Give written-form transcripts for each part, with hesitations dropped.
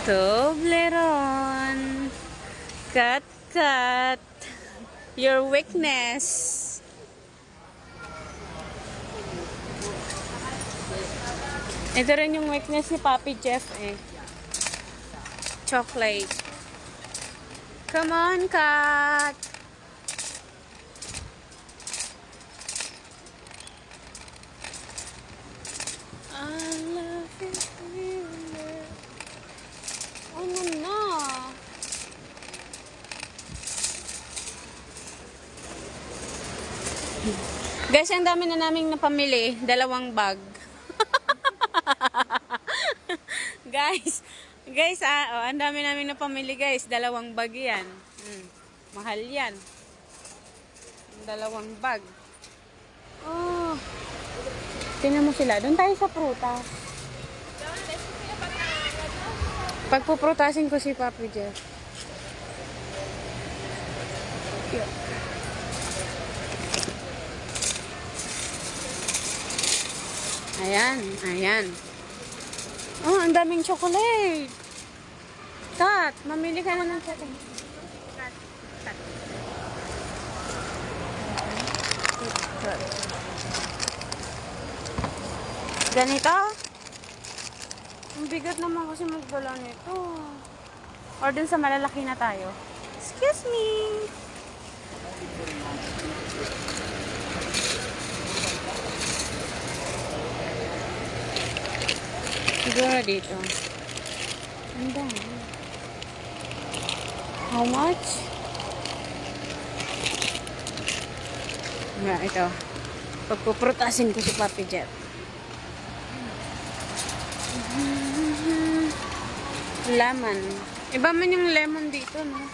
Toblerone. Cut, cut. Your weakness. Ito rin yung weakness ni Papi Jeff eh. Chocolate. Come on, cut. I love you, really. Ano na? Guys, ang dami na naming napamili. 2 bag. Guys, ang dami namin napamili guys. 2 bag yan. Mahal yan. 2 bag. Oh. Tingnan mo sila. Doon tayo sa prutas. Pagpuprutasin ko si Papi Jeff. Ayan, ayan. Oh, ang daming chocolate. Kat, mamili ka na ng chocolate. Kat. Ganito? Ang bigat naman kasi magdala nito. Or dun sa malalaki na tayo. Excuse me. Siguro dito. Ang dami. How much? Ito. Pagpuprutasin ko si Papi Jeff. Lemon. Iba man yung lemon dito, no?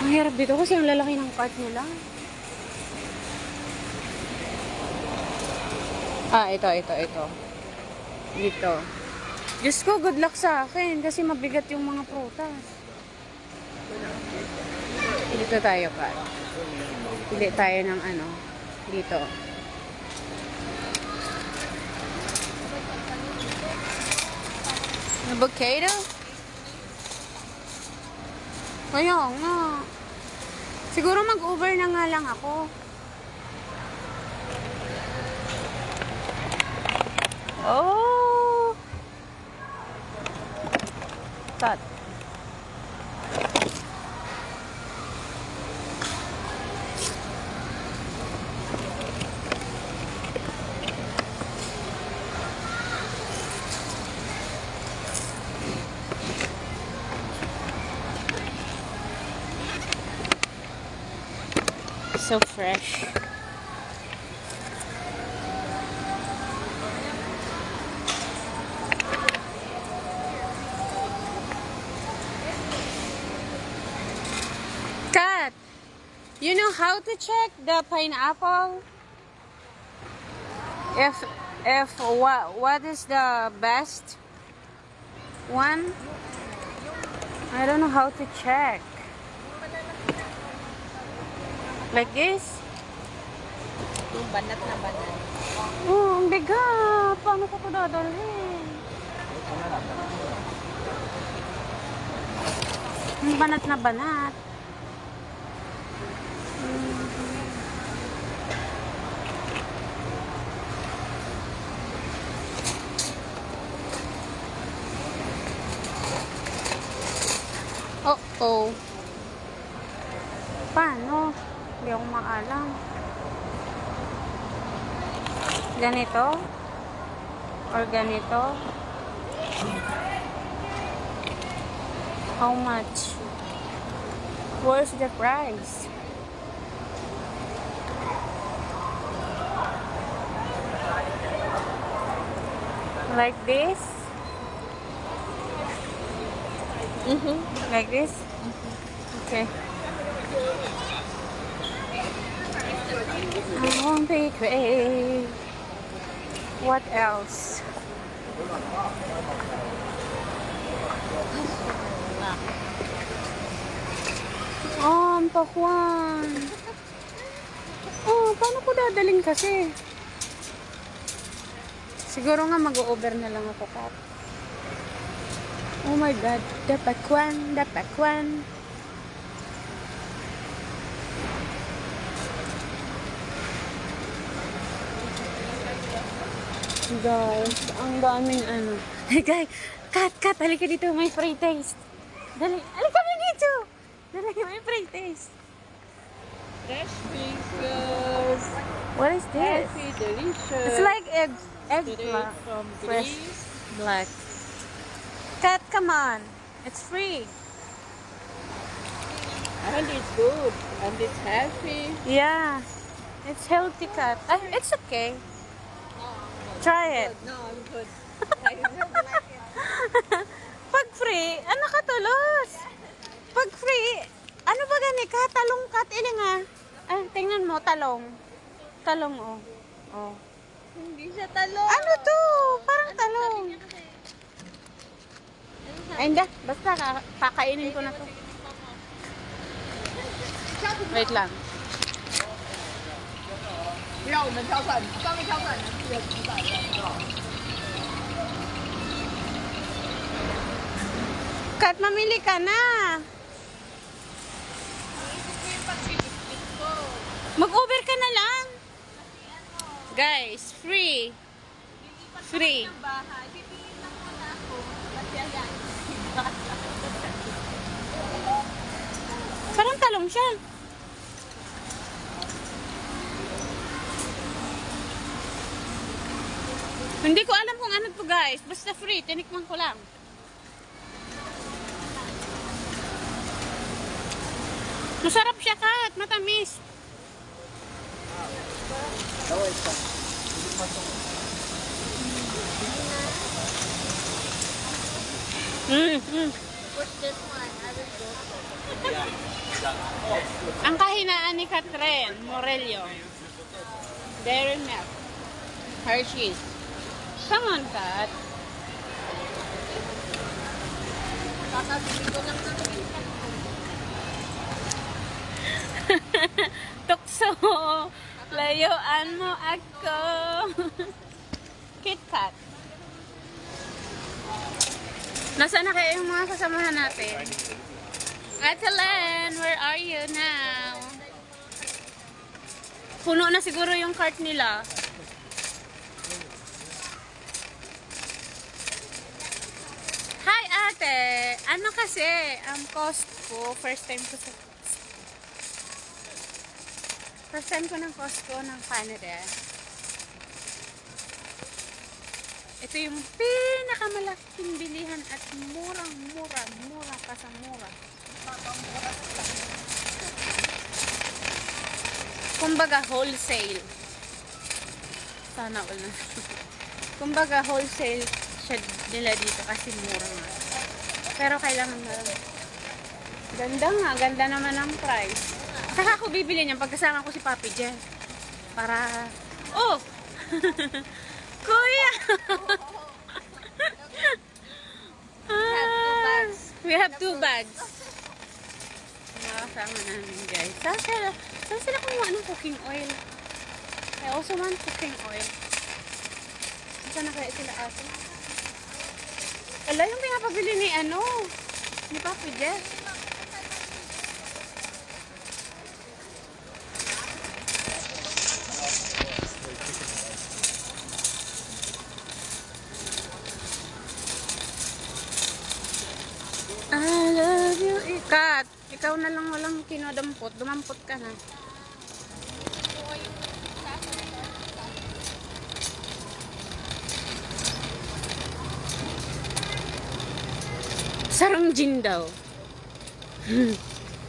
Ang hirap dito kasi ang lalaki ng cart nila. Ito. Dito. Diyos ko, good luck sa akin kasi mabigat yung mga prutas. Dito tayo, Kat. Pili tayo ng ano. Dito. Avocado? Kaya nga. Siguro mag-Uber na nga lang ako. Oh! Cut. So fresh. Kat, you know how to check the pineapple? If what is the best one? I don't know how to check. Like this? Yung banat na banat. Oh, ang bigat. Paano ko ito dadalhin? Ang banat na banat. Oh. Paano? Hindi ako maalam. Ganito? Or ganito? How much? Where's the price? Like this? Like this? Okay. I won't be great. What else? Oh, ang pakwan. Oh, paano ko dadalhin kasi? Siguro nga mag-over na lang ako, Kat. Oh my God. Dapakwan, dapakwan. Guys, ang daming ano. Hey, guys. Kat, halika dito. May free taste. Dali, halika na dito. Dali, may free taste. Fresh fingers. What is this? Healthy, delicious. It's like egg Today black. from Fresh Greece. black. Kat, come on. It's free. And it's good. And it's healthy. Yeah. It's healthy, Kat. It's okay. Try it. No, I'm good. I don't like it. Pag free, ano ka tulos? Pag free, ano ba gani ka? Talong kat, iling nga. Ah, tingnan mo, talong. Talong, oh. Oh. Hindi siya talo. Ano to? Parang talong. Ay, hindi. Basta, kakainin ko na to. Wait lang. 让我们挑选，专门挑选的是不在的。 Kat, mamili ka na. Mag-over ka na lang. Guys, free. Free. Bahay, pipiliin lang muna ako. Kasi ayan. Parang talong siya. Hindi ko alam kung ano to, guys. Basta free. Tinikman ko lang. Masarap siya, Kat. Matamis. Put this one. I will go. Ang kahinaan ni Catherine Morello. Dairy Milk. Hershey's. Come on, Kat. Kakabili ko lang ng minsan. Tukso. Layuan mo ako. Kit Kat. Nasaan na kayo yung mga kasamahan natin? Ate Len, where are you now? Puno na siguro yung cart nila. Hi ate! Ano kasi, Costco, first time ko ng Costco ng Canada. Ito yung pinakamalaking bilihan at mura pa sa mura. Kumbaga wholesale. Sana all na. Kumbaga wholesale siya nila dito kasi mura nga. Pero kailangan na lang. Ganda naman ang price. Saka ako bibili niyan pagkasama ko si Papi Jeff. Para, oh! Kuya! We have two bags. Nakasama namin, guys. Saan sila kumuha ng cooking oil? I also want cooking oil. Saan na kaya sila ate? Ala, yung pinapabili ni Papi Jeff. I love you, Kat. Ikaw na lang walang kinadampot. Dumampot ka na. Sarang gin daw.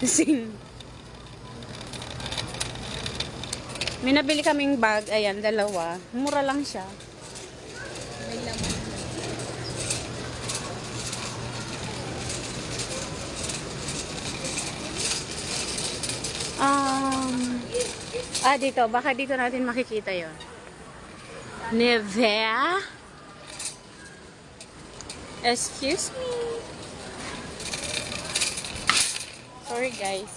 Sin. May nabili kaming bag. Ayan, dalawa. Mura lang siya. May laman. Dito. Baka dito natin makikita yon. Nivea. Excuse me. Sorry, guys.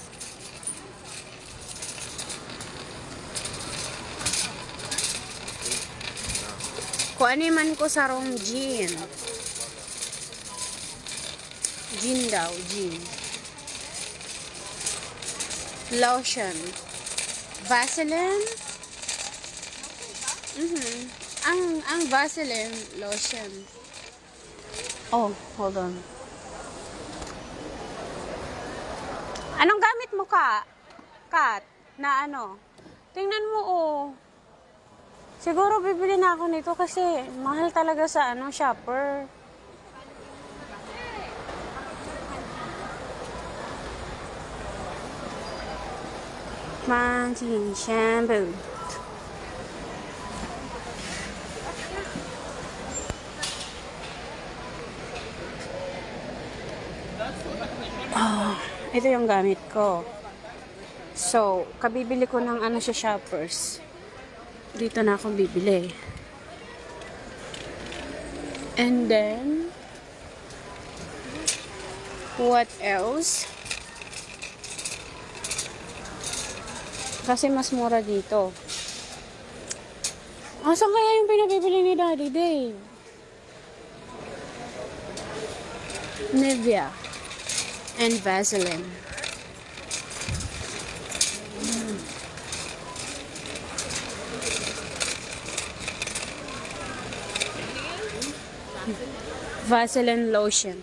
Kuaniman ko sa rong gin. Gin daw, gin. Lotion. Vaseline. Ang Vaseline lotion. Oh, hold on. Anong gamit mo ka? Kat, na ano? Tingnan mo, oh. Siguro bibili na ako nito kasi mahal talaga sa ano, shopper. Manching shampoo. Oh, ito yung gamit ko. So, kabibili ko ng ano sa shoppers. Dito na ako bibili. And then, what else? Kasi mas mura dito. Saan kaya yung pinabibili ni Daddy Dave? Nivea and Vaseline. Vaseline lotion.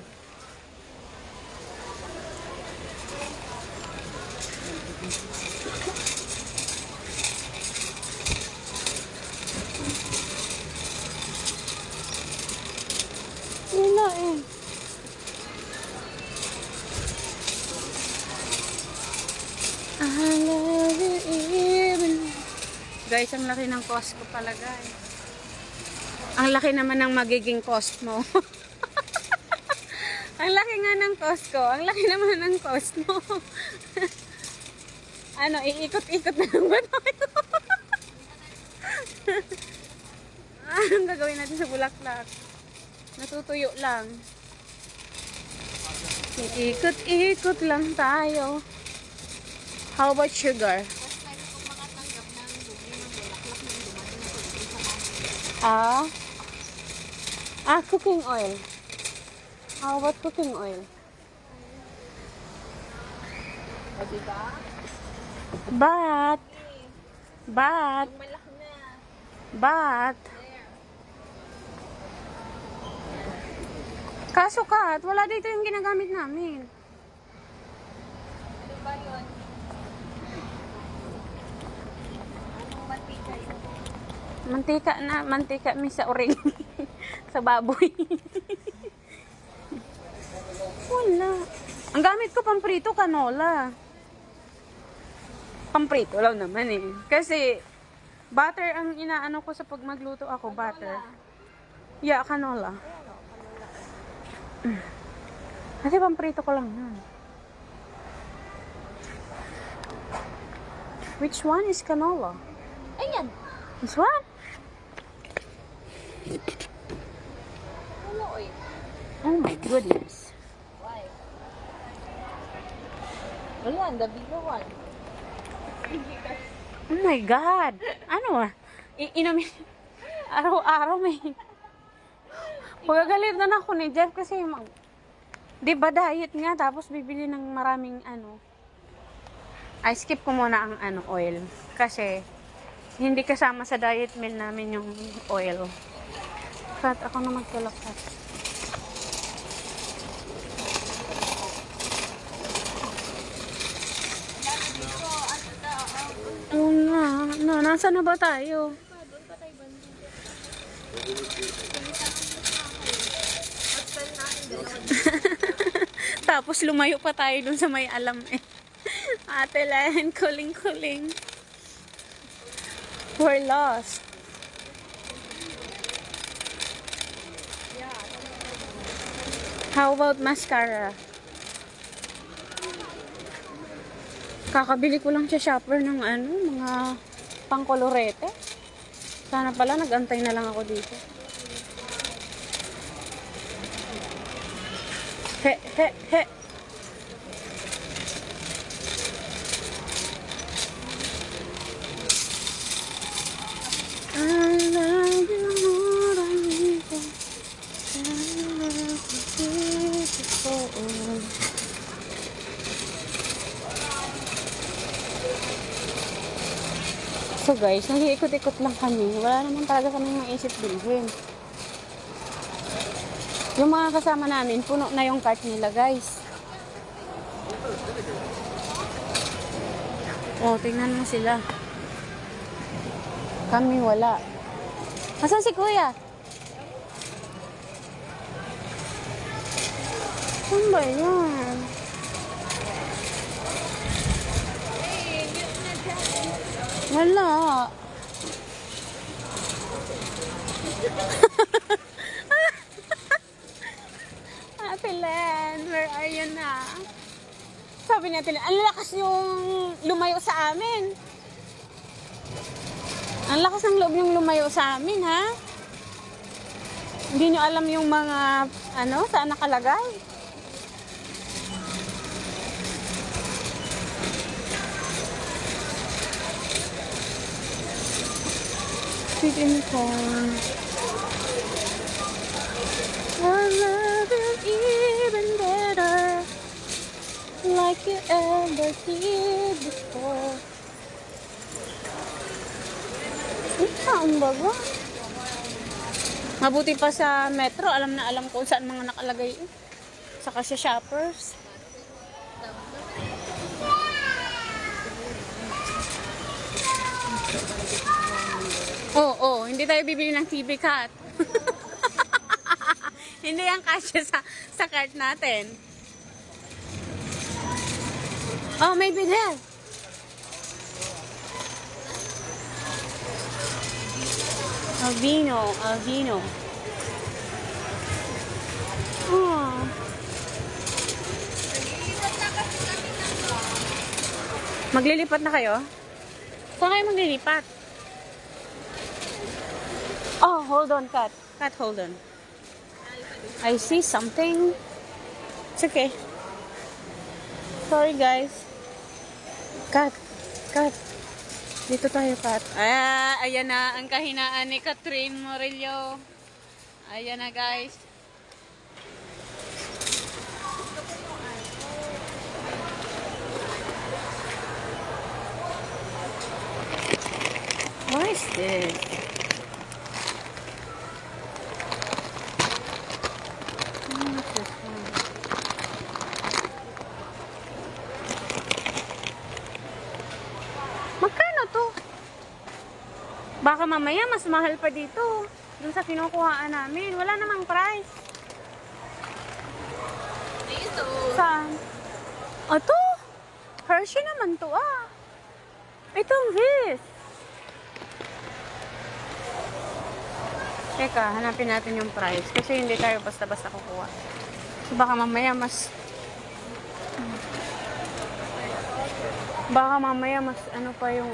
Wala eh. I love you even. Guys, ang laki ng cost ko pala, guys. Ang laki naman ng magiging cost mo. Ang laki nga ng cost ko. Ang laki naman ng cost mo. Ano, iikot-ikot na lang ba tayo? Anong gagawin natin sa bulaklak? Natutuyo lang. Iikot-ikot lang tayo. How about sugar? Cooking oil. How about cooking oil? But, kaso Kat, wala dito yung ginagamit namin. Ano ba yun? Anong mantika yun? Mantika mi sa uring. Sa baboy. Wala. Ang gamit ko pamprito, canola. Pamprito lang naman eh. Kasi, butter ang inaano ko sa pag magluto ako, butter. Yeah, canola. Kasi pamprito ko lang yan. Which one is canola? Ayan. This one? Ano oil? Oh my goodness. Why? Wala, the bigger one. Oh my God. Ano inumin. Araw-araw may. Pagagalit na ako ni Jeff kasi di ba diet nga tapos bibili ng maraming ano. I skip ko muna ang oil kasi hindi kasama sa diet meal namin yung oil. Kat ako na magkalakas. Nasaan na ba tayo? Doon pa tayo banda. Tapos lumayo pa tayo dun sa may alam eh. Ate Len, kuling-kuling. We're lost. How about mascara? Kakabili ko lang sa shopper ng mga pangkolorete. Sana pala nag-antay na lang ako dito. He, he, he. I love you more than So guys, nag-iikot-ikot lang kami. Wala naman talaga kami maisip bilhin. Yung mga kasama namin, puno na yung cart nila guys. Oh, tingnan mo sila. Kami wala. Asan si kuya? Saan ba yan? Wala. Ate Len, where are you na? Sabi niya, ang lakas yung lumayo sa amin. Ang lakas ng loob yung lumayo sa amin, ha? Hindi nyo alam yung mga, saan nakalagay? Sweet and corn. I love you even better, like you ever did before. Saan ba ba? Mabuti pa sa metro, alam na alam kung saan mga nakalagay. Saka sa shoppers. Oo, hindi tayo bibili ng TV Cat. Hindi yan kasya sa cart natin. Oh, maybe there. Alvino. Oh. Maglilipat na kayo? Saan kayo maglilipat? Oh, hold on, Kat. Kat, hold on. I see something. It's okay. Sorry, guys. Kat. Dito tayo, Kat. Ayan na ang kahinaan ni Catherine Morillo. Ayan na, guys. What is this? Magkano to? Baka mamaya mas mahal pa dito. Dun sa kinukuhaan namin. Wala namang price. Dito. Saan? Ito? Hershey naman to ah. Itong this. Teka, hanapin natin yung price. Kasi hindi tayo basta-basta kukuha. So baka mamaya mas pa yung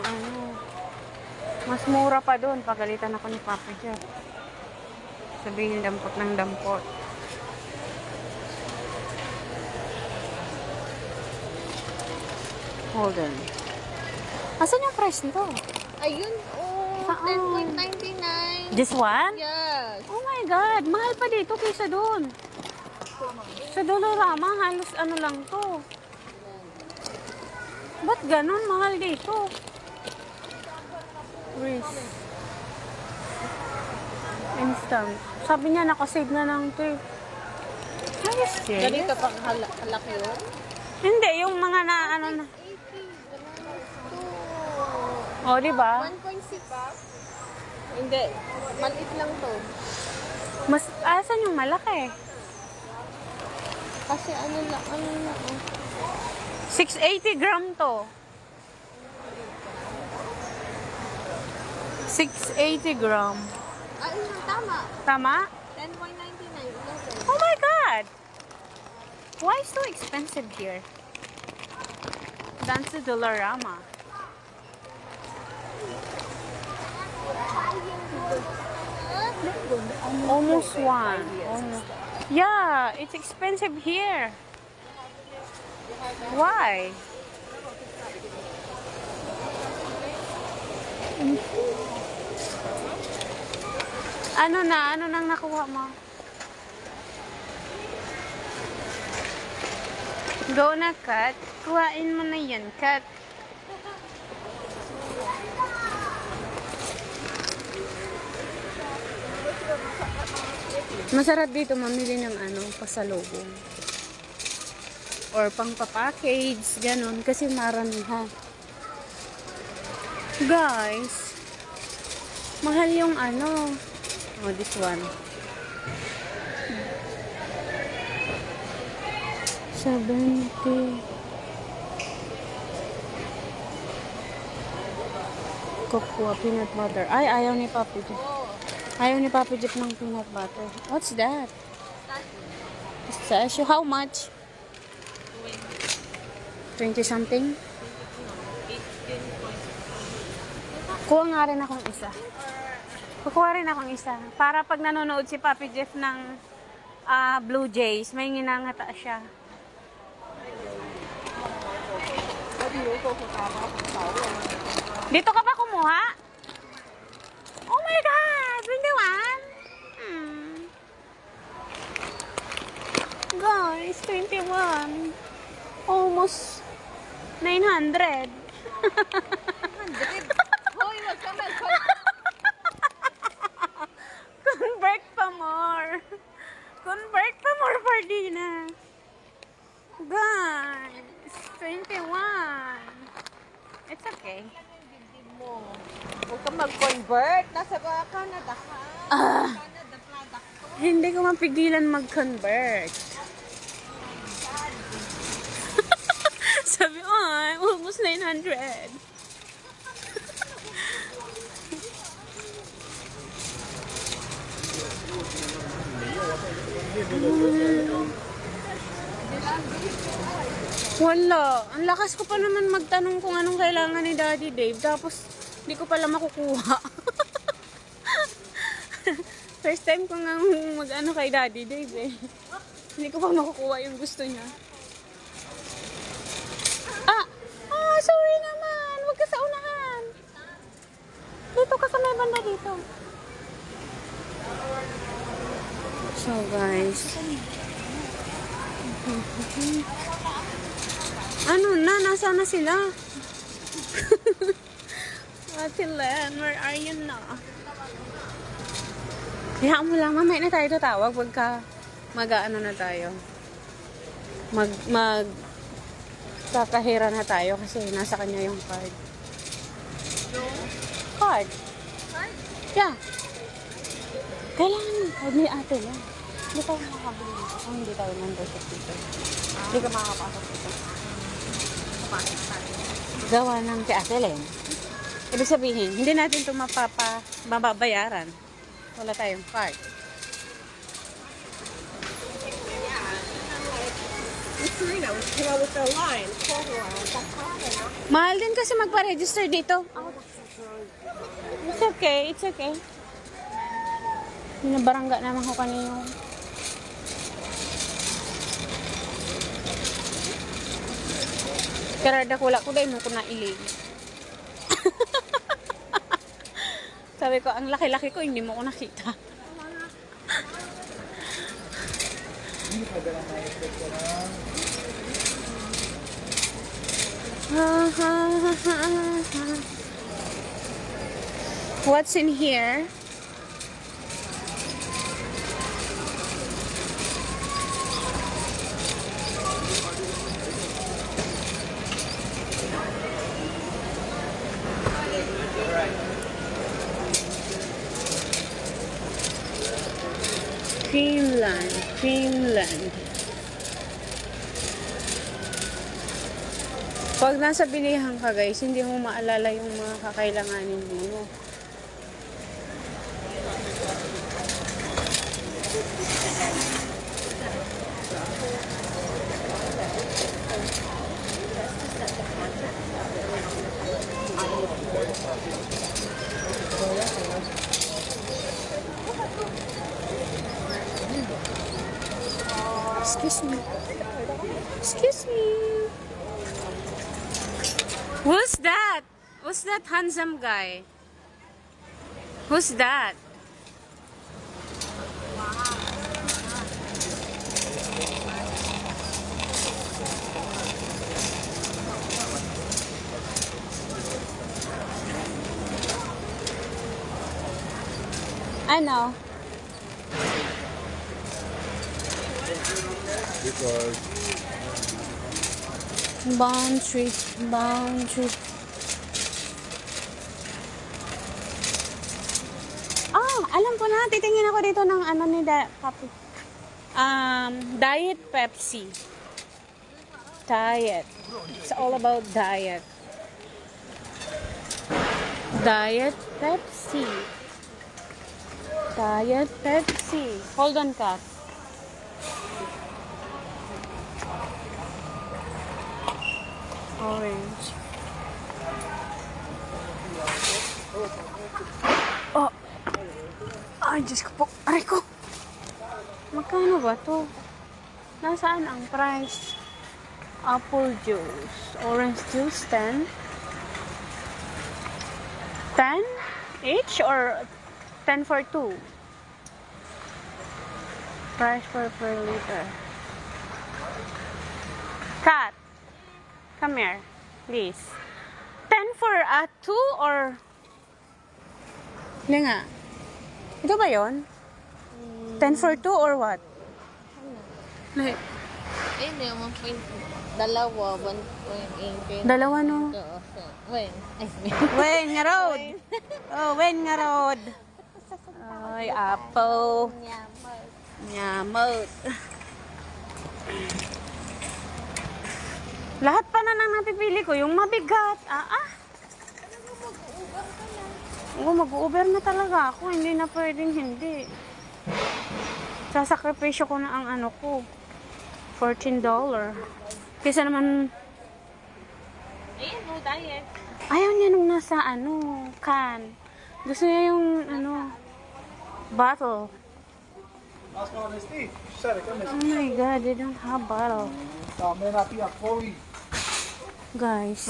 mas mura pa doon. Pagalitan ako ni Papa dyan. Sabihin dampot ng dampot. Hold on. Asan yung price nito? Ayun, oh, 10.99. This one? Yes. Oh my God, mahal pa dito kaysa doon. Sa Dolorama, halos lang to. Ba't ganun? Mahal dito. Risk. Instant. Sabi niya, nakasave na ng 2. Ayos yun. Ganito pang halaki yun? Hindi, yung mga na na. 80. O, diba? 1.6. Hindi. Maliit lang to. Mas, asan yung malaki? Kasi ano lang. 680 gram to. 680 gram. Ayun, tama. Tama? 10.99. Oh my God! Why so expensive here? That's the Dollarama. Almost one. Almost. Yeah, it's expensive here. Why? Ano nang nakuha mo? Go na, Kat. Kuhain mo na yan, Kat. Masarap dito mamili ng pasalubong. Or pang papackage, ganun. Kasi maramihan. Guys, mahal yung Oh, this one. 70. Cocoa, peanut butter. Ay, ayaw ni Papi Jeff. Ayaw ni Papi Jeff ng peanut butter. What's that? Pistachio. How much? 20 something? Kuha nga rin akong isa. Kukuha rin akong isa. Para pag nanonood si Papi Jeff ng Blue Jays, may nginangata siya. Dito ka pa kumuha? Oh my God! 21! Guys, 21. Almost 900. Hoy, wag ka Convert pa more. Convert pa more for Dina. Guys, 21. It's okay. Huwag ka mag-convert. Nasa Canada ka. Canada product to. Hindi ko mapigilan mag-convert. Sabi, almost 900. Wala. Ang lakas ko pa naman magtanong kung anong kailangan ni Daddy Dave. Tapos, hindi ko pala makukuha. First time ko nga mag-ano kay Daddy Dave eh. Hindi ko pa makukuha yung gusto niya. Sorry naman. Huwag ka sa unahan. Dito ka sa may banda dito. So guys. Nasa na sila? Ate Len, where are you na? Hayaan mo lang, mamaya na tayo tatawag pagka mag-ano na tayo. Kakahira na tayo kasi nasa kanya yung card. Card? Card? Yeah. Kailangan yung card ni Ate Len. Hindi tayo makakabili nito kung hindi tayo membership dito. Hindi ka makakapasok dito. Kapasok tayo. Gawa ng kay Ate Len. Ibig sabihin, hindi natin ito mababayaran. Wala tayong card. Serena, came out with the line. Mahal din kasi magpa-register dito. It's okay, it's okay. Binabarangga naman ko kanino. Pero dakula ko dahil mo ko nailig. Sabi ko, ang laki-laki ko, hindi mo ko nakita. What's in here? Creamland. Pag nasa bilihan ka guys, hindi mo maalala yung mga kakailanganin mo. No? Excuse me. Excuse me. Who's that? Who's that handsome guy? Who's that? I know. because Boundary. Boundary. Ah, alam ko na. Titingin ako dito ng ano ni Papi. Diet Pepsi. Diet. It's all about diet. Diet Pepsi. Diet Pepsi. Hold on, Kat. Orange. Oh. Ay, Diyos ko po. Aray ko. Magkano ba to? Nasaan ang price? Apple juice. Orange juice, 10. 10 each or 10 for 2? Price per liter. Kat, come here, please. 10 for 2 or... Hindi nga. Ito ba yun? 10 for 2 or what? Like, Hindi, 1.2. Dalawa, 1.8. dalawa no? When? Wen nga road. Oh, wen nga road. Ay, apple. Nyamot. Lahat pa na nang napipili ko, yung mabigat. Oo, mag-Uber na talaga ako. Hindi na pwedeng hindi. Sasakripisyo ko na ang ano ko. $14. Kaysa naman... Ayan, no, diet. Ayaw niya nung nasa ano, can. Gusto niya yung ano, bottle. last one is Steve. Sorry, come Oh my god, they don't have bottle. मैं ना पिया कोई Guys.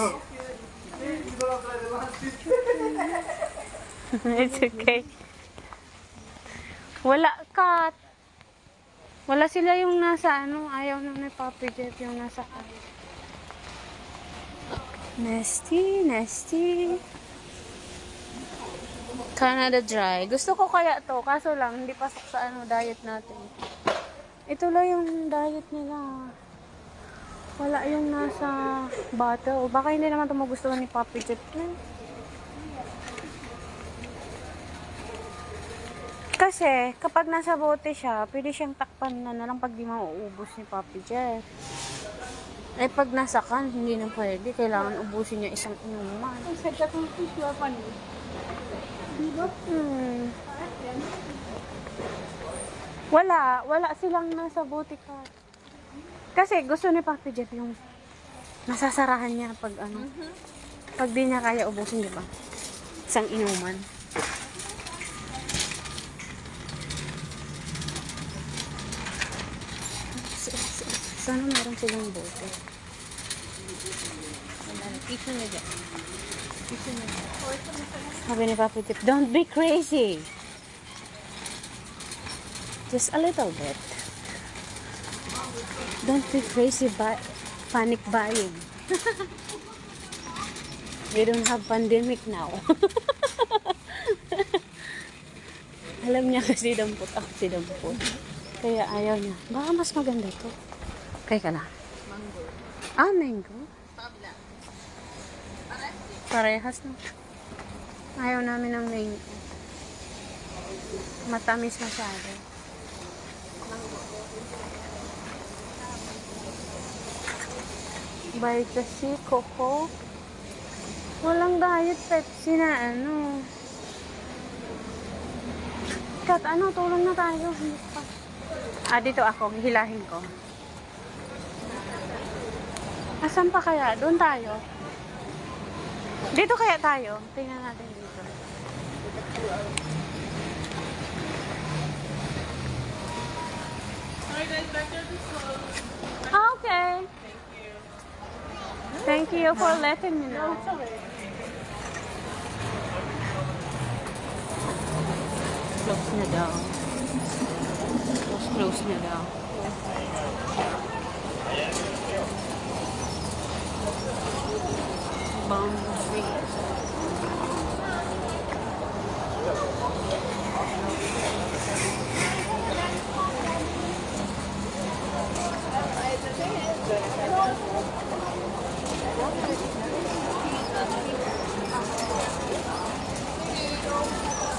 It's okay. Wala, Kat. Wala sila yung nasa ano, ayaw na ni Papi Jeff yung nasa can. Nasty, nasty. Canada Dry. Gusto ko kaya to, kaso lang, hindi pasok sa ano, diet natin. Ito lang yung diet nila. Wala yung nasa bottle. Baka hindi naman ito magustuhan ni Papi Jeff. Kasi, kapag nasa bote siya, pwede siyang takpan na lang pag di mauubos ni Papi Jeff. Eh, pag nasa can, hindi na pwede. Kailangan ubusin niya isang inuman. Wala silang nasa bote ka. Kasi gusto ni Papi Jeff yung nasasarahan niya pag ano. Pag di niya kaya ubusin, di ba? Isang inuman. Sana meron silang bote. Tissue na dyan. Tissue na dyan. Sabi ni Papi Jeff, don't be crazy. Just a little bit. Don't be crazy panic buying. We don't have pandemic now. Alam niya kasi dampot ako si dampot. Kaya ayaw niya. Baka mas maganda to. Kaya ka na. Mango. Mango? Pabla. Parehas na. Ayaw namin ng mango. Matamis masyado. Vitamin Coco. Walang diet Pepsi na ano. Kat, ano, tulong na tayo. Hindi pa. Dito ako. Hilahin ko. Asan pa kaya? Doon tayo. Dito kaya tayo. Tingnan natin dito. Okay. Thank you for letting me know. Close na daw. Close na daw. Boundary.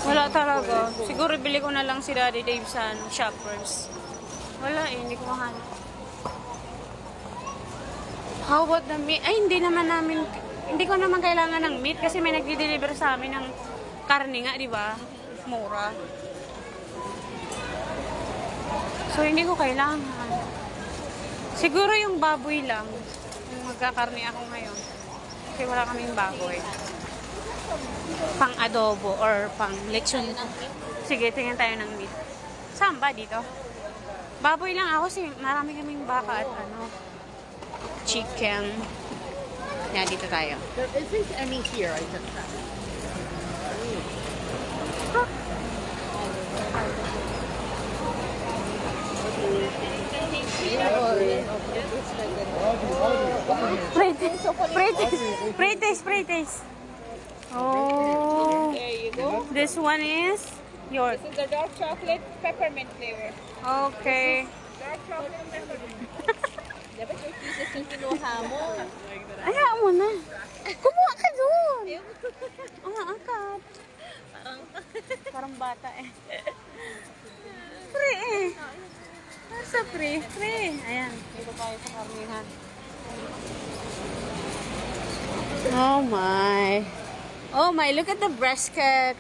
Wala talaga. Siguro bili ko na lang si Daddy Dave sa Shoppers. Wala eh, hindi ko mahanap. How about the meat? Ay, hindi ko naman kailangan ng meat kasi may nagdi-deliver sa amin ng karne nga, di ba? Mura. So, hindi ko kailangan. Siguro yung baboy lang. Yung magkakarne ako ngayon. Kasi wala kaming baboy. Pang adobo or pang lechon. Sige, tingnan tayo ng meat. Saan ba dito? Baboy lang ako kasi marami kaming baka at chicken. Yan, dito tayo. There isn't any here, I just said. Spray taste. Oh. There you go. This one is yours. This is the dark chocolate peppermint flavor. Okay. Dark chocolate peppermint. Dapat yung pieces yung kinuha mo. Ayaw mo na. Kumuha ka doon. Akad. Parang bata eh. Pre eh. Nasa pre. Pre. Ayan. Dito tayo sa karnihan. Oh my. Oh my. Look at the brisket.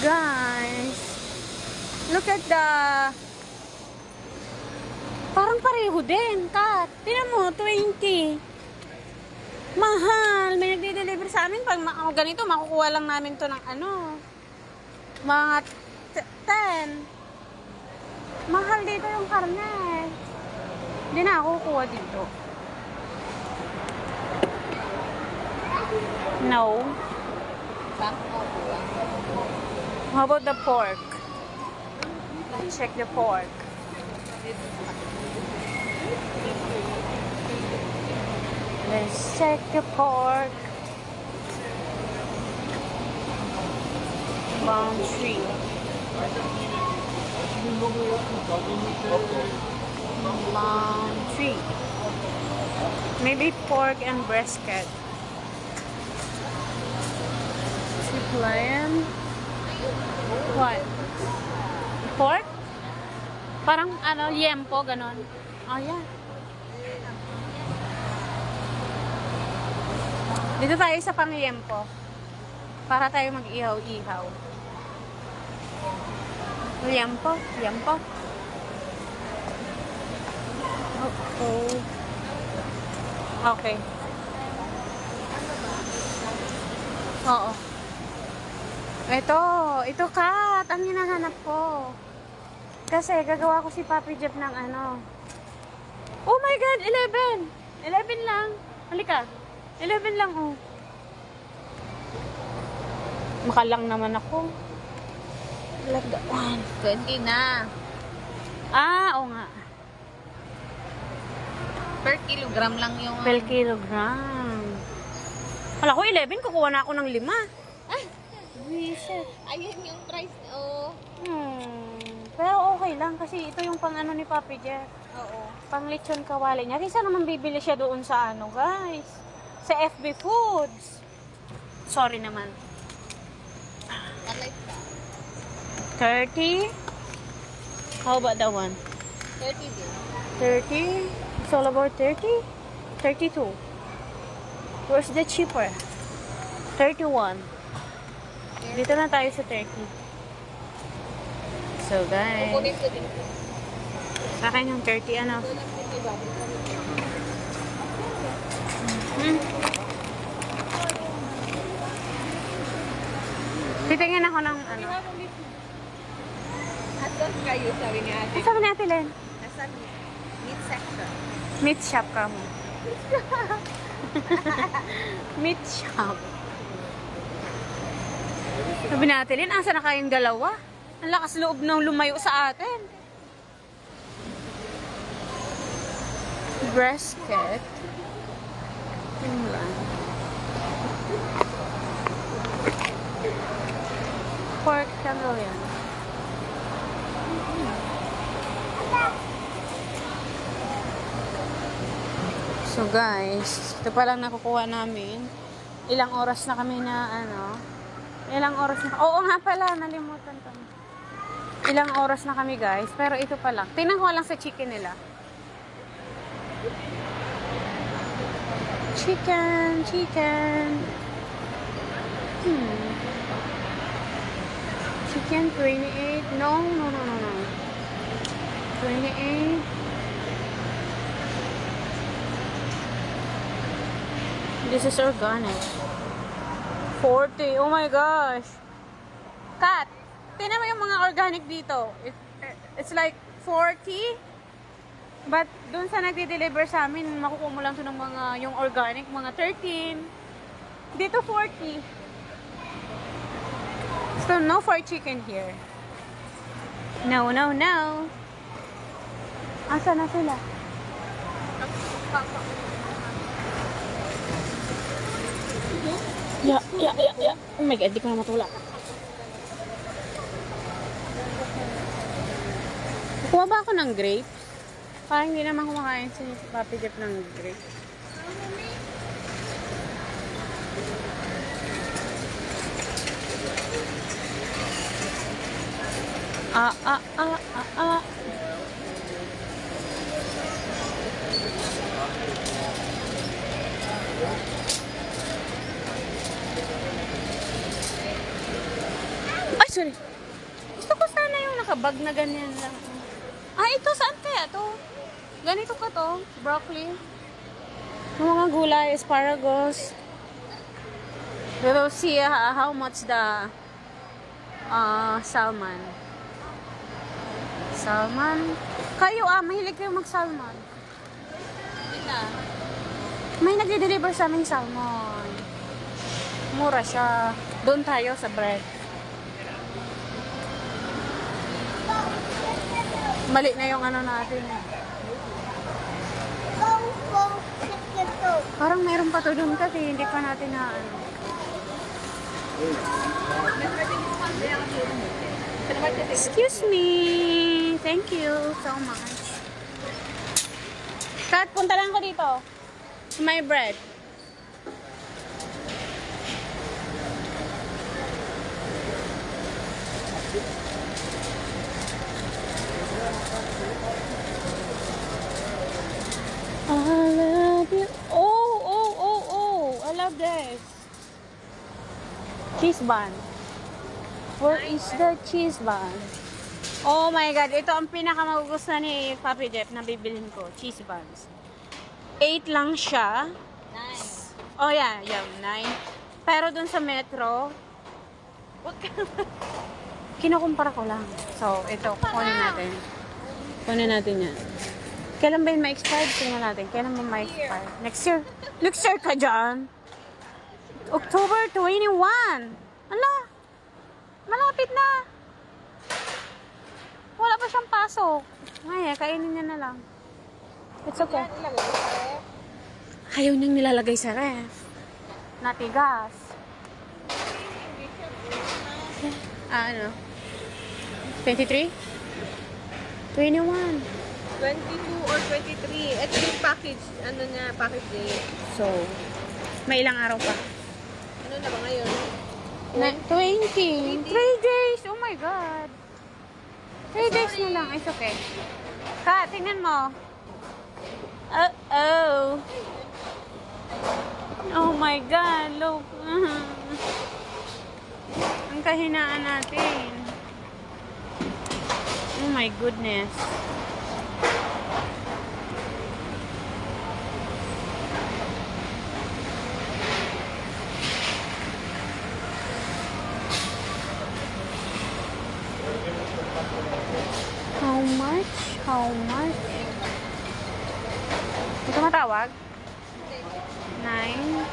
Guys. Look at the... Parang pareho din, Kat. Tingnan mo, 20. Mahal. May nagde-deliver sa amin. Pag ganito, makukuha lang namin to ng mga 10. Mahal dito yung karne. Hindi na ako kukuha dito. No. How about the pork? Let's check the pork. Let's check the pork. Bone tree. Bone tree. Maybe pork and brisket. Chicken. What? Pork? Parang liempo, ganon. Oh, yeah. Dito tayo sa pang-liempo. Para tayo mag-ihaw-ihaw. Liempo, liempo. Oh. Okay. Oo. Ito Kat, ang hinahanap ko. Kasi gagawa ko si Papi Jeff ng Oh my God, 11. 11 lang. Halika. 11 lang, oh. Makalang naman ako. Like that one. 20 na. Oo nga. Per kilogram lang yung... Per kilogram. Wala ko, 11. Kukuha na ako ng 5. Wiset. Ayun yung price. Oh. Pero okay lang kasi ito yung pang ni Papi Jeff. Oo. Pang lechon kawali niya. Kaysa naman bibili siya doon sa guys. Sa FB Foods. Sorry naman. What like that? 30. How about that one? 30 din. 30. It's all about 30. 32. Where's the cheaper? 31. Dito na tayo sa 30. So guys, Kukunin ko din. sa akin yung 30 ano. Ito lang din, diba? Titingin ako ng Asan kayo, sabi ni ate? Ano sabi ni Ate Len? Nasa meat section. Meat shop ka mo. Meat shop. Sabi ni Ate Len, asa na kayong dalawa? Ang lakas loob ng lumayo sa atin. Brisket. Yun lang. Pork kano yan. So guys, ito pa lang nakukuha namin. Ilang oras na kami na ilang oras na, oo nga pala, nalimutan ko. Ilang oras na kami guys, pero ito pa lang. Tingnan ko lang sa chicken nila. Chicken. Chicken 28. No. 28. This is organic. 40. Oh my gosh. Kat, tingnan mo yung mga organic dito. It's like 40. But dun sa nagde-deliver sa amin, makukuha mo lang ito ng mga, yung organic, mga 13. Dito 40. So, no fried chicken here. No. Asa na sila? Yeah. Oh my God, di ko na matulak. Kuha ba ako ng grapes? Parang hindi naman kumakain si Papi Jeff ng grapes. Ay, sorry. Gusto ko sana yung nakabag na ganyan lang. Ito, saan kaya to? Ganito ka to? Broccoli. Yung mga gulay, asparagus. We will see how much the salmon. Salmon. Kayo mahilig kayo mag-salmon. May nagde-deliver sa aming salmon. Mura siya. Doon tayo sa bread. Mali na yung natin. Parang mayroon pa to doon kasi hindi pa natin na Excuse me. Thank you so much. Kat, punta lang ko dito. My bread. I love you. Oh. I love this. Cheese bun. Where is the cheese bun? Oh my God. Ito ang pinakamagugustuhan ni Papi Jeff na bibilhin ko. Cheese buns. 8 lang siya. Nice. Oh yeah, 9. Pero dun sa Metro, kinukumpara ko lang. So, ito, kukunin natin. Kunin natin yan. Kailan ba yun ma-expired? Tingnan natin. Kailan ba ma-expired? Next year. Next year ka dyan. October 21. Ala, malapit na. Wala pa siyang pasok. Ay, kainin niya na lang. It's okay. Ayaw niyang nilalagay sa ref. Natigas. Ano? 23? 21. 22 or 23. Ito yung package. Ano niya, package day. So, may ilang araw pa. Ano na ba ngayon? 20. 3 days. Oh my God. 3 days na lang. It's okay. Ka, tingnan mo. Oh. Oh my God. Look. Ang kahinaan natin. Oh my goodness. How much? How much? Ito matawag? 9.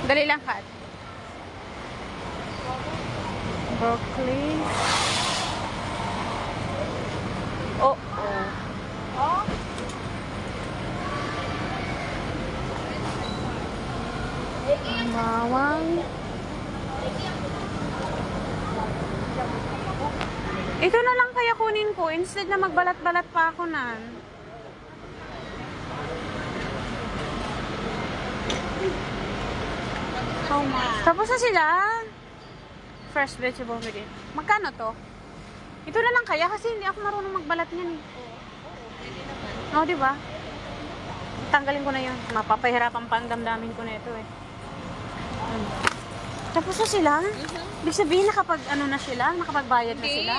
Dali lang, Kat. Broccoli. Oh. Bawang. Ito na lang kaya kunin ko instead na magbalat-balat pa ako nan. How much? Tapos na sila. Fresh vegetable with it. Magkano to? Ito na lang kaya kasi hindi ako marunong magbalat niyan eh. Pwede naman. Oo, di ba? Tanggalin ko na yun. Mapapahirapan pa ang damdamin ko na ito eh. Tapos na sila? Ibig sabihin nakapag ano na sila? Nakapagbayad na sila?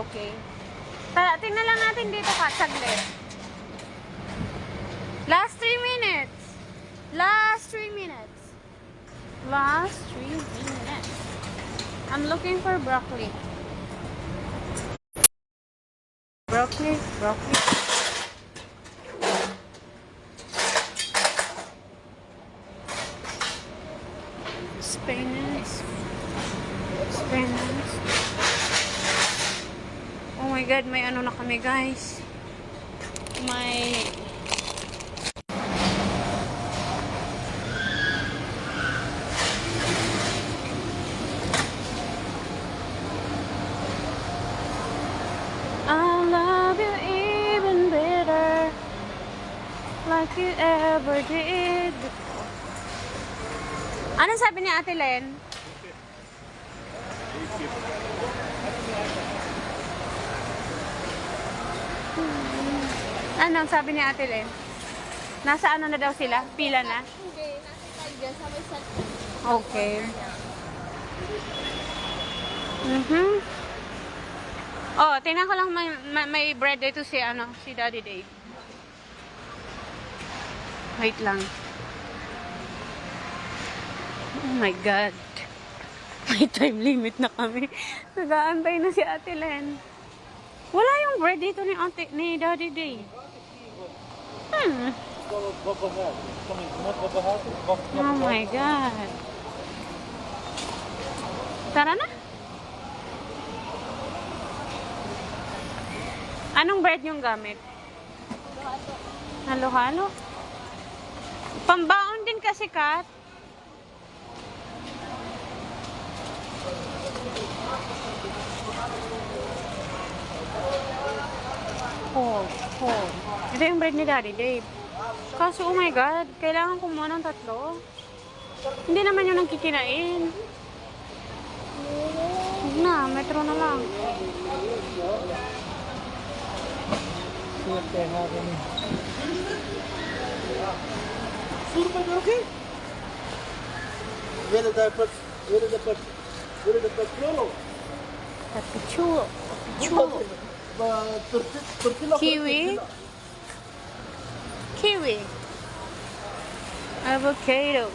Okay. Tingnan lang natin dito ka, saglit. Last 3 minutes. Last 3 minutes. Last 3 minutes. I'm looking for broccoli. Broccoli. Spinach. Oh my God, may ano na kami guys. May I love you even better, like you ever did before. Ano sabi ni Ate Len? Ano sabi ni Ate Len? Nasa ano na daw sila? Pila na? Hindi, nasa tayo dyan sa may cellphone. Okay. Oh, tingnan ko lang may bread dito si si Daddy Dave. Wait lang. Oh my God. May time limit na kami. Nag-aantay na si Ate Len. Wala yung bread dito ni Daddy Dave. Oh my God. Tara na. Anong bread yung gamit? Halo-halo. Pambaon din kasi, Kat. Cold. Ito yung bread ni Daddy Dave. Kaso, oh my God, kailangan kumuha ng 3. Hindi naman yun ang kikinain. Huwag na, metro na lang. Okay. Where is the petrol? Papichulo. Kiwi. Avocado.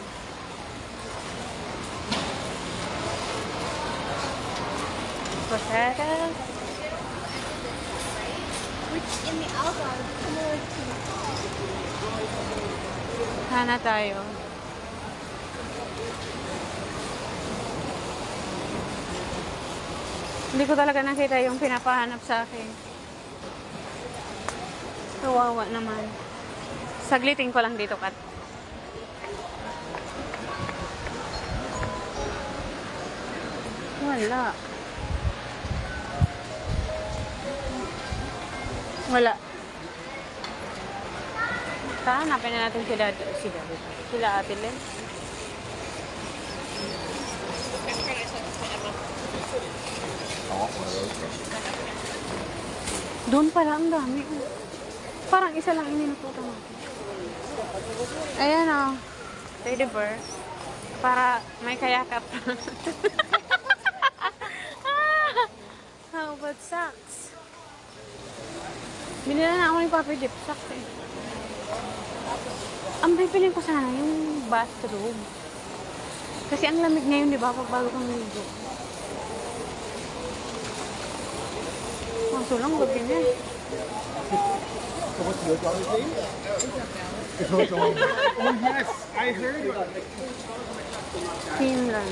Potato. Which in the outside, similar to Hana tayo. Hindi ko talaga nakita yung pinapahanap sa akin. Kawawa naman. Saglitin ko lang dito, Kat. Wala. Hanapin na natin sila Ate Len. Doon pala ang dami. Parang isa lang ininututan natin. Ayan o. Teddy bear. Para may kayakap. How about socks? Binila na ako ni Papi Dip. Socks eh. Ang bibilin ko sana yung bathrobe. Kasi ang lamig ngayon, di ba? Pag bago kang ligo. Kaso lang, wag ganyan. So what's your daughter's name? Oh yes, I heard it. Team lang.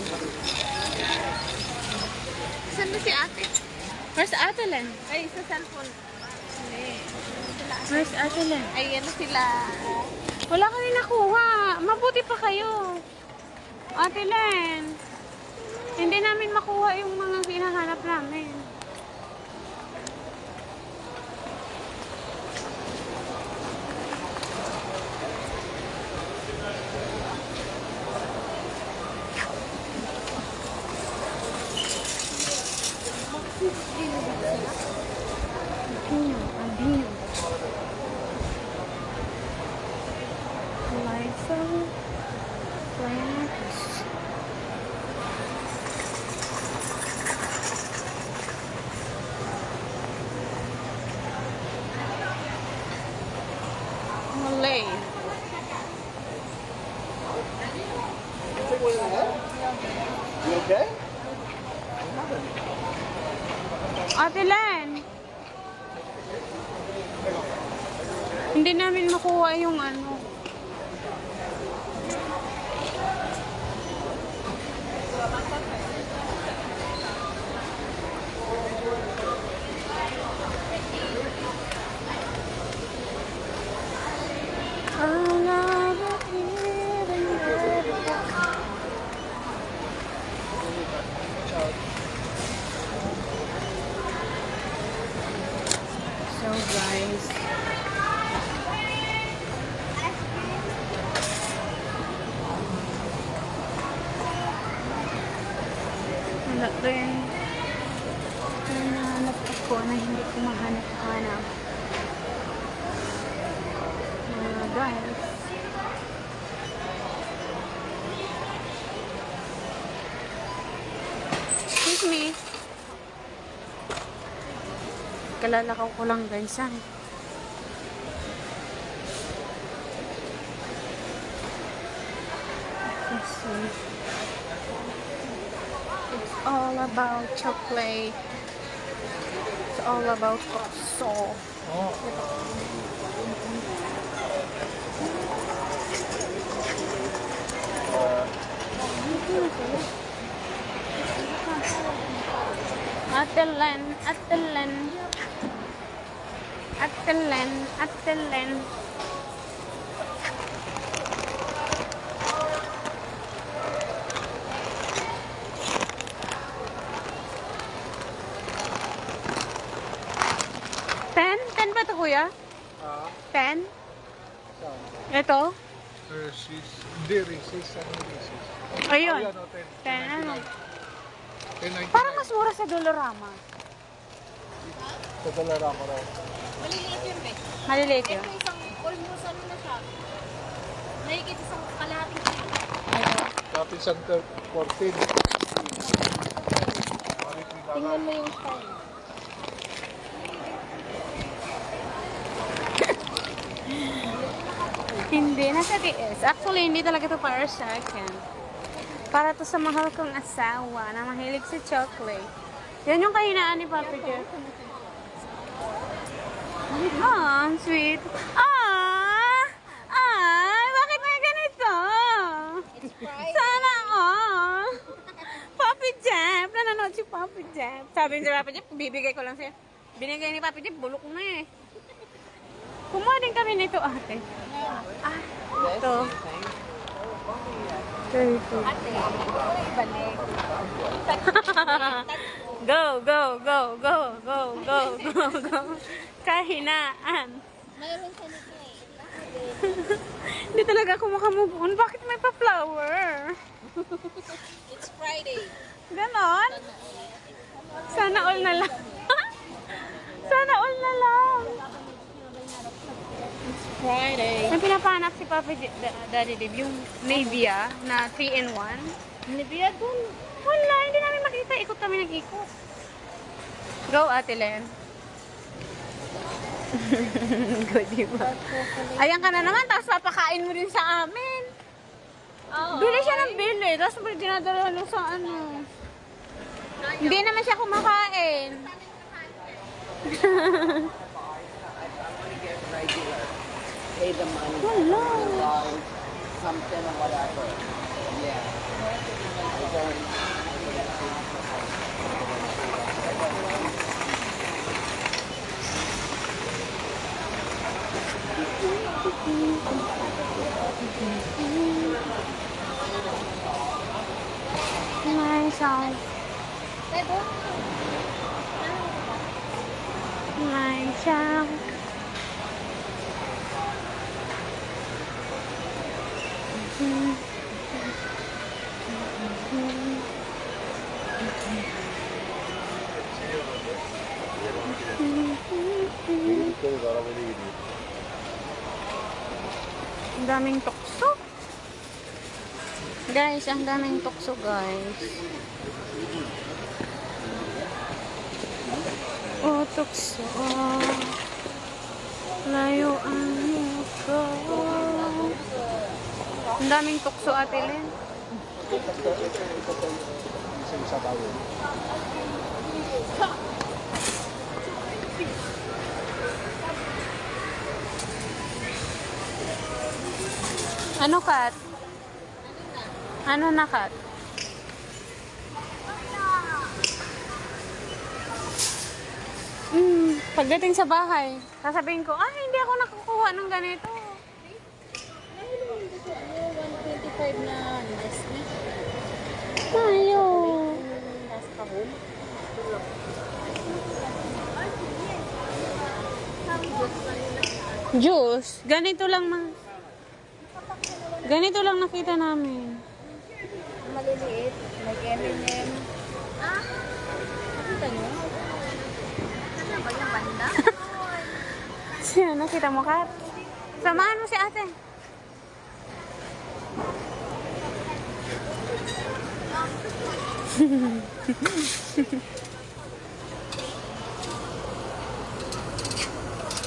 Saan na si ate? Where's Ate Len? Ay, sa cellphone. Hindi. Where's Ate Len? Ay, ano sila? Wala kami nakuha. Mabuti pa kayo. Ate Len. Hindi namin makuha yung mga hinahanap namin. Olay. Take one in the head? You okay? Ate Len. Hindi namin makuha yung ano. So guys, wala rin. Hinahanap ako na hindi ko mahanap-hanap. Guys. Excuse me. Kalalakaw ko lang guys ah. Let's see. It's all about chocolate. It's all about so. Atelan, atelan. Atelan, atelan. Ten ba ito kuya? 10? Ito? Hindi, recess. Recess. Ayun. Ayan, o, 10. 10 ano? 10.99. Parang mas mura sa Dolorama. Sa Dolorama ko raw. Maliliit yun, be. Maliliit yun. Ito isang almost ano na siya. Nahigit isang kalahating kilo. Shopping Center 14. Tingnan mo yung style. Hindi, nasa TS. Actually, hindi talaga ito para sa akin. Para to sa mahal kong asawa na mahilig sa chocolate. Yan yung kahinaan ni Papi Jeff. Ah, ang sweet. Bakit may ganito? It's fried. Sana all. Papi Jeff, nanonood si Papi Jeff. Sabi ni Papi Jeff, bibigay ko lang siya. Binigay ni Papi Jeff, bulok na eh. Kumuha din kami nito, ate. Ito. Ate, ibalik. Go, go, go, go, go, go, go, go. Kahinaan. Mayroon sa nito eh. Hindi talaga ako makamove on. Bakit may pa-flower? It's Friday. Ganon? Sana all na lang. Sana all na lang. Friday. May pinapahanap si Papa Daddy Dave, yung Nivea na 3-in-1. Nibia dun. Wala, hindi namin makita. Ikot kami nag-ikot. Go, Ate Len. Go, diba? Ayan ka na naman, tapos papakain mo din sa amin. Bili siya ng bili, tapos dinadala lang sa ano. Hindi naman siya kumakain. Pay the money. Wala. Something or whatever. Yeah. Myself. Myself. Ang daming tukso. Guys, ang daming tukso, guys. Oh, tukso. Layuan mo ko. Ang daming tukso, Ate Len. Isang sabaw. Ano, Kat? Ano na, Kat? Pagdating sa bahay, sasabihin ko, hindi ako nakukuha ng ganito. 125 na investment. Ayo. Nasa kahon. Juice. Ganito lang Ganito lang nakita namin. Maliliit. May M&M. Nakita nyo? Ano ba yung banda? Sino nakita mo, Kat? Samahan mo si ate.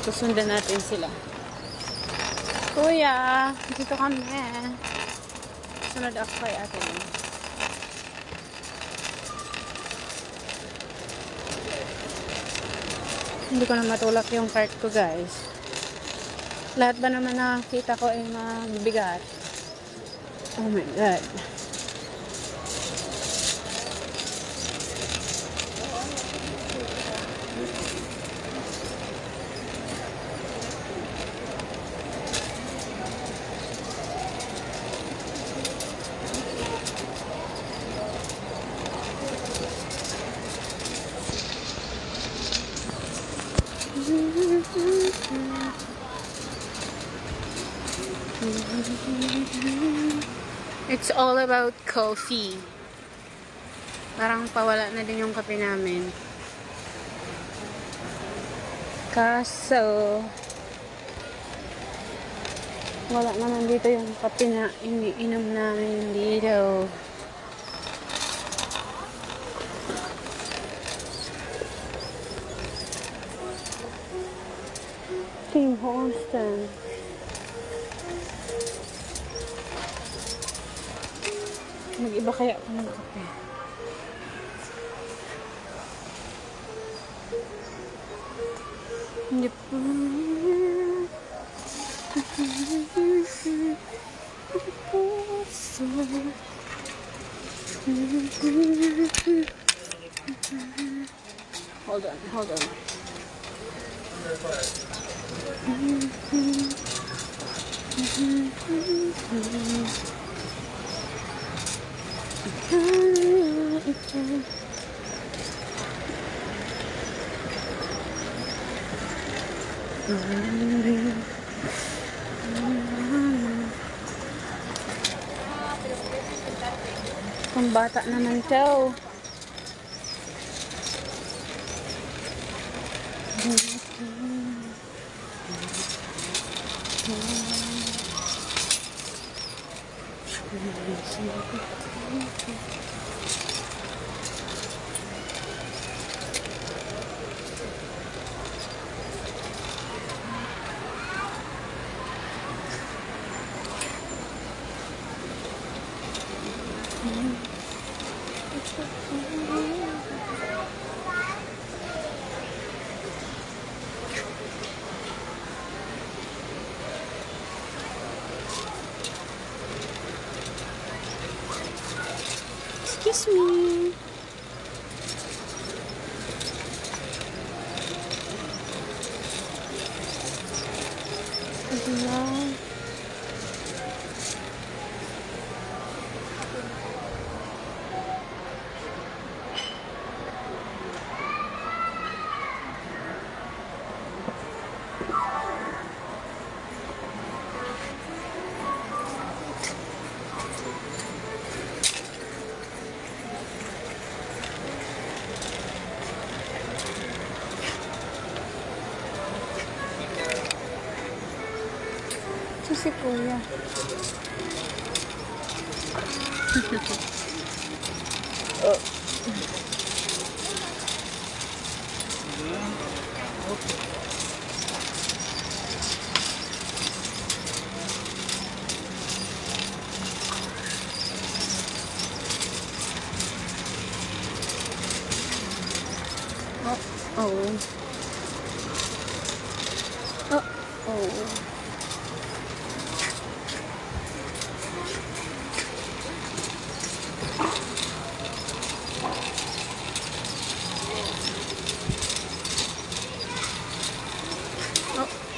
Susundan natin sila. Kuya, dito kami. Sunod ako kay ate. Hindi ko na matulak yung cart ko, guys. Lahat ba naman nakita ko ay mabigat? Oh my God. It's all about coffee. Parang pawala na din yung kape namin. Kaso, wala naman dito yung kape na iniinom namin dito. Tim Hortons. Mag-iba kaya ako ng kape. Hindi po. Hold on. Kung bata naman to. Excuse me. Hello. Ito si Kuya. Oo.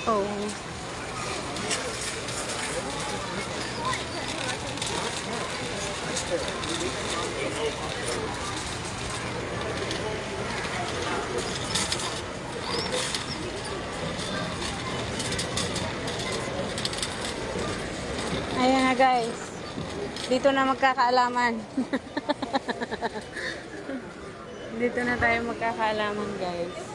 Oh. Ayan na guys. Dito na magkakaalaman. Dito na tayo magkakaalaman guys.